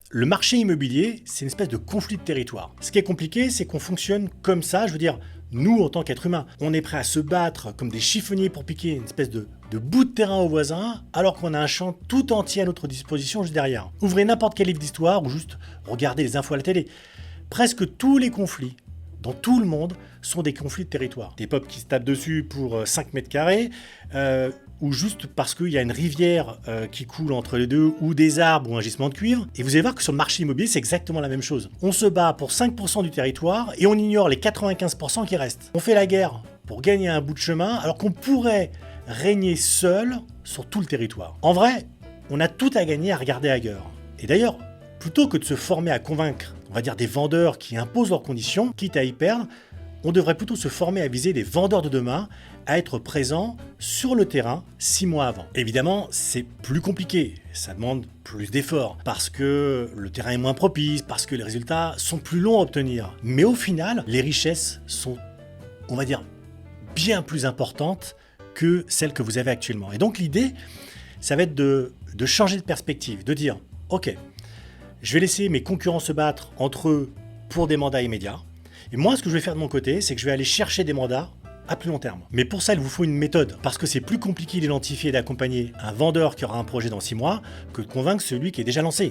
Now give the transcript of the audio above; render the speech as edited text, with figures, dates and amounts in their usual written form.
le marché immobilier, c'est une espèce de conflit de territoire. Ce qui est compliqué, c'est qu'on fonctionne comme ça, je veux dire, nous, en tant qu'êtres humains, on est prêt à se battre comme des chiffonniers pour piquer une espèce de bout de terrain au voisin, alors qu'on a un champ tout entier à notre disposition juste derrière. Ouvrez n'importe quel livre d'histoire ou juste regardez les infos à la télé. Presque tous les conflits dans tout le monde sont des conflits de territoire. Des peuples qui se tapent dessus pour 5 mètres carrés, ou juste parce qu'il y a une rivière qui coule entre les deux, ou des arbres ou un gisement de cuivre. Et vous allez voir que sur le marché immobilier, c'est exactement la même chose. On se bat pour 5% du territoire et on ignore les 95% qui restent. On fait la guerre pour gagner un bout de chemin, alors qu'on pourrait régner seul sur tout le territoire. En vrai, on a tout à gagner à regarder ailleurs. Et d'ailleurs, plutôt que de se former à convaincre, on va dire des vendeurs qui imposent leurs conditions, quitte à y perdre, on devrait plutôt se former à viser les vendeurs de demain, à être présents sur le terrain 6 mois avant. Évidemment, c'est plus compliqué, ça demande plus d'efforts, parce que le terrain est moins propice, parce que les résultats sont plus longs à obtenir. Mais au final, les richesses sont, on va dire, bien plus importantes que celles que vous avez actuellement. Et donc l'idée, ça va être de changer de perspective, de dire, ok, je vais laisser mes concurrents se battre entre eux pour des mandats immédiats. Et moi, ce que je vais faire de mon côté, c'est que je vais aller chercher des mandats à plus long terme. Mais pour ça, il vous faut une méthode, parce que c'est plus compliqué d'identifier et d'accompagner un vendeur qui aura un projet dans 6 mois que de convaincre celui qui est déjà lancé.